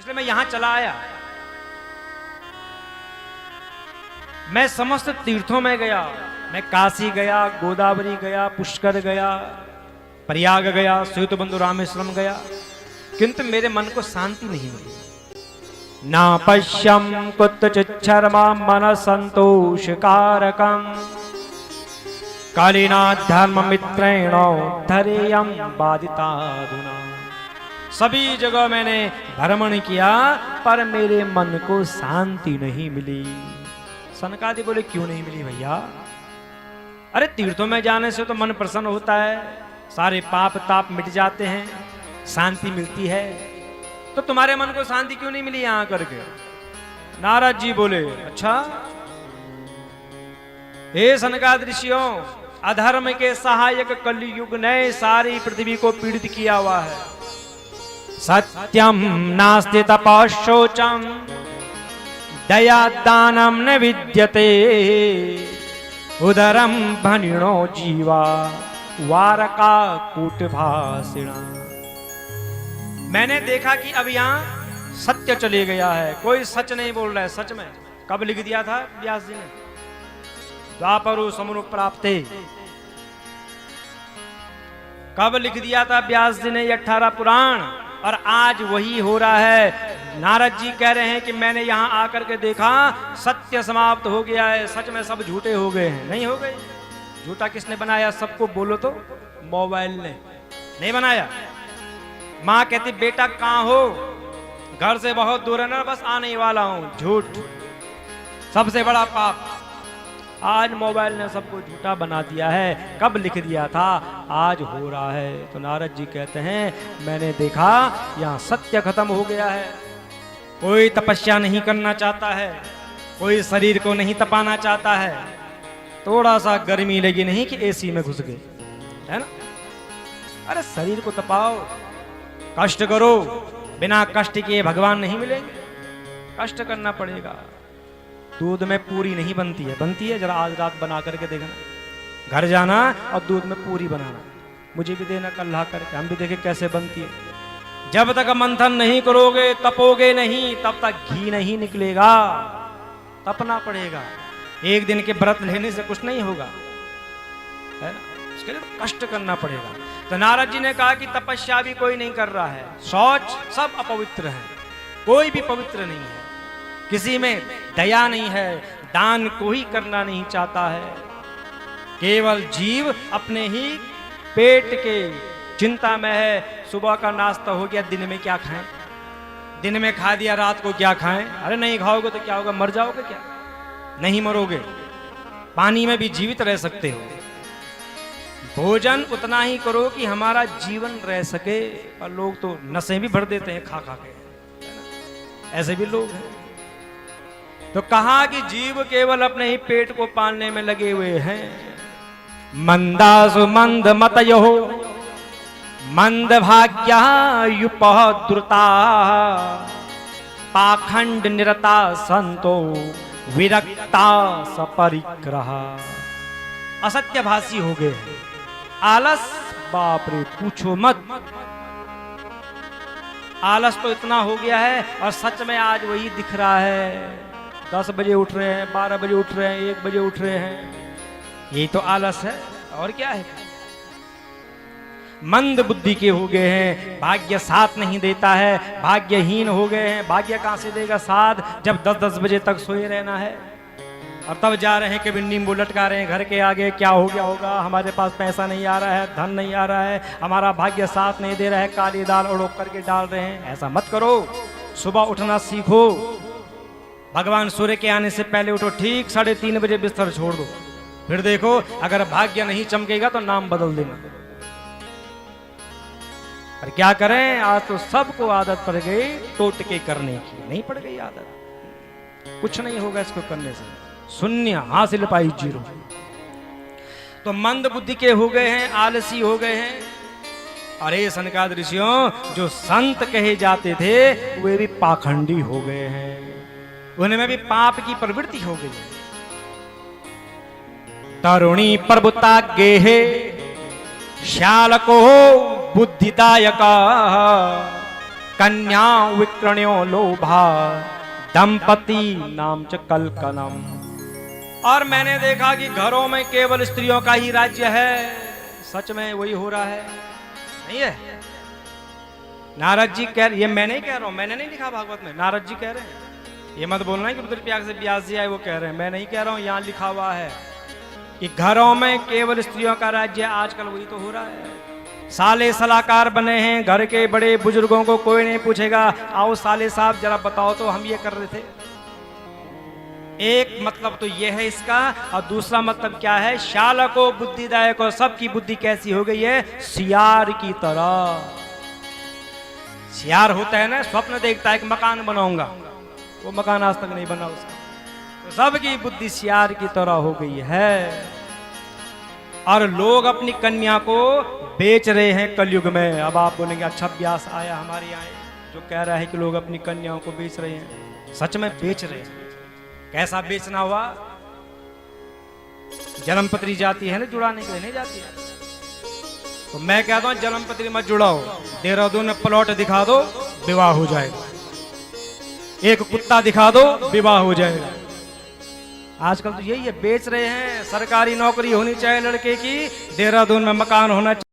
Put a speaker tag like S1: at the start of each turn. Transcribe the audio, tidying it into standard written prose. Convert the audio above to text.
S1: इसलिए मैं यहां चला आया। मैं समस्त तीर्थों में गया, मैं काशी गया, गोदावरी गया, पुष्कर गया, प्रयाग गया, सेतुबंधु रामेश्वरम गया, किंतु मेरे मन को शांति नहीं मिली। ना पश्यम कुतचिच्छर्मा मन संतोष कारकम कालीना धर्म मित्रेणो धरेयम बाधिताधुना। सभी जगह मैंने भ्रमण किया पर मेरे मन को शांति नहीं मिली। सनकादि बोले क्यों नहीं मिली भैया? अरे तीर्थों में जाने से तो मन प्रसन्न होता है, सारे पाप ताप मिट जाते हैं, शांति मिलती है। तो तुम्हारे मन को शांति क्यों नहीं मिली यहां करके? नारद जी बोले अच्छा, हे सनकादि ऋषियों, अधर्म के सहायक कलयुग ने सारी पृथ्वी को पीड़ित किया हुआ है। सत्यम नास्ति तपशोचम दया दानम न विद्यते उदरम भनिणो जीवा वारका कूटभाषिणा। मैंने देखा कि अब यहां सत्य चले गया है, कोई सच नहीं बोल रहा है। सच में कब लिख दिया था व्यास जी ने? द्वापरो समनु प्राप्ते। कब लिख दिया था व्यास जी ने? 18 पुराण। और आज वही हो रहा है। नारद जी कह रहे हैं कि मैंने यहां आकर के देखा सत्य समाप्त हो गया है, सच में सब झूठे हो गए हैं। नहीं हो गए। झूठा किसने बनाया? सबको बोलो तो मोबाइल ने नहीं बनाया। माँ कहती बेटा कहाँ हो? घर से बहुत दूर है ना, बस आने ही वाला हूं। झूठ सबसे बड़ा पाप। आज मोबाइल ने सबको झूठा बना दिया है। कब लिख दिया था? आज हो रहा है। तो नारद जी कहते हैं मैंने देखा यहाँ सत्य खत्म हो गया है। कोई तपस्या नहीं करना चाहता है, कोई शरीर को नहीं तपाना चाहता है। थोड़ा सा गर्मी लगी नहीं कि एसी में घुस गए, है ना? अरे शरीर को तपाओ, कष्ट करो। बिना कष्ट किए भगवान नहीं मिलेंगे, कष्ट करना पड़ेगा। दूध में पूरी नहीं बनती है, बनती है? जरा आज रात बना करके देखना। घर जाना और दूध में पूरी बनाना, मुझे भी देना कल ला करके, हम भी देखें कैसे बनती है। जब तक मंथन नहीं करोगे, तपोगे नहीं, तब तक घी नहीं निकलेगा। तपना पड़ेगा। एक दिन के व्रत लेने से कुछ नहीं होगा, है ना? उसके लिए तो कष्ट करना पड़ेगा। तो नारद जी ने कहा कि तपस्या भी कोई नहीं कर रहा है, शौच सब अपवित्र है, कोई भी पवित्र नहीं है, किसी में दया नहीं है, दान को ही करना नहीं चाहता है। केवल जीव अपने ही पेट के चिंता में है। सुबह का नाश्ता हो गया, दिन में क्या खाएं? दिन में खा दिया, रात को क्या खाएं? अरे नहीं खाओगे तो क्या होगा? मर जाओगे क्या? नहीं मरोगे, पानी में भी जीवित रह सकते हो। भोजन उतना ही करो कि हमारा जीवन रह सके। और लोग तो नसें भी भर देते हैं खा खा के, है ना? ऐसे भी लोग हैं। तो कहा कि जीव केवल अपने ही पेट को पालने में लगे हुए हैं। मंदासु मंद मतयो मंद भाग्या युपद्रुता पाखंड निरता संतो विरक्ता सपरिग्रह। असत्य भाषी हो गए, आलस, बाप रे पूछो मत। आलस तो इतना हो गया है और सच में आज वही दिख रहा है। 10 बजे उठ रहे हैं, 12 बजे उठ रहे हैं, 1 बजे उठ रहे हैं, यही तो आलस है और क्या है। मंद बुद्धि के हो गए हैं, भाग्य साथ नहीं देता है, भाग्यहीन हो गए हैं। भाग्य कहां से देगा साथ जब 10-10 बजे तक सोए रहना है? और तब जा रहे हैं कि नींबू लटका रहे हैं घर के आगे, क्या हो गया होगा, हमारे पास पैसा नहीं आ रहा है, धन नहीं आ रहा है, हमारा भाग्य साथ नहीं दे रहा है, काली दाल उड़ोक करके डाल रहे हैं। ऐसा मत करो, सुबह उठना सीखो। भगवान सूर्य के आने से पहले उठो, ठीक 3:30 बजे बिस्तर छोड़ दो। फिर देखो अगर भाग्य नहीं चमकेगा तो नाम बदल देना। और क्या करें, आज तो सबको आदत पड़ गई टोटके करने की। नहीं पड़ गई आदत, कुछ नहीं होगा इसको करने से, शून्य, हासिल पाई 0। तो मंद बुद्धि के हो गए हैं, आलसी हो गए हैं। अरे सनकादि ऋषियों, जो संत कहे जाते थे वे भी पाखंडी हो गए हैं, उनमें भी पाप की प्रवृत्ति हो गई। तरुणी प्रभुता गेहे श्याल को बुद्धिदायका कन्या विक्रण्यो लोभा दंपति नाम च कलकनम। और मैंने देखा कि घरों में केवल स्त्रियों का ही राज्य है। सच में वही हो रहा है, नहीं है? नारद जी कह, ये मैं नहीं कह रहा हूं, मैंने नहीं लिखा भागवत में, नारद जी कह रहे हैं। ये मत बोलना है कि रुद्रप्रयाग से व्यास जी आए वो कह रहे हैं, मैं नहीं कह रहा हूं, यहां लिखा हुआ है कि घरों में केवल स्त्रियों का राज्य। आजकल वही तो हो रहा है। साले सलाहकार बने हैं, घर के बड़े बुजुर्गों को कोई नहीं पूछेगा, आओ साले साहब जरा बताओ तो हम ये कर रहे थे। एक मतलब तो ये है इसका, और दूसरा मतलब क्या है? शालको बुद्धिदायक, और सबकी बुद्धि कैसी हो गई है? सियार की तरह। सियार होता है ना, स्वप्न देखता है कि मकान बनाऊंगा, वो मकान आज तक नहीं बना उसका। तो सबकी बुद्धि सियार की तरह हो गई है। और लोग अपनी कन्या को बेच रहे हैं कलयुग में। अब आप बोलेंगे अच्छा व्यास आया हमारे यहाँ जो कह रहा है कि लोग अपनी कन्याओं को बेच रहे हैं। सच में बेच रहे हैं। कैसा बेचना हुआ? जन्मपत्री जाती है ना जुड़ाने के लिए, नहीं जाती है? तो मैं कहता हूं जन्मपत्री मत जुड़ाओ, देहरादून में प्लॉट दिखा दो, विवाह हो जाएगा। एक कुत्ता दिखा दो, विवाह हो जाएगा। आजकल तो यही है, बेच रहे हैं। सरकारी नौकरी होनी चाहिए लड़के की, देहरादून में मकान होना चाहिए।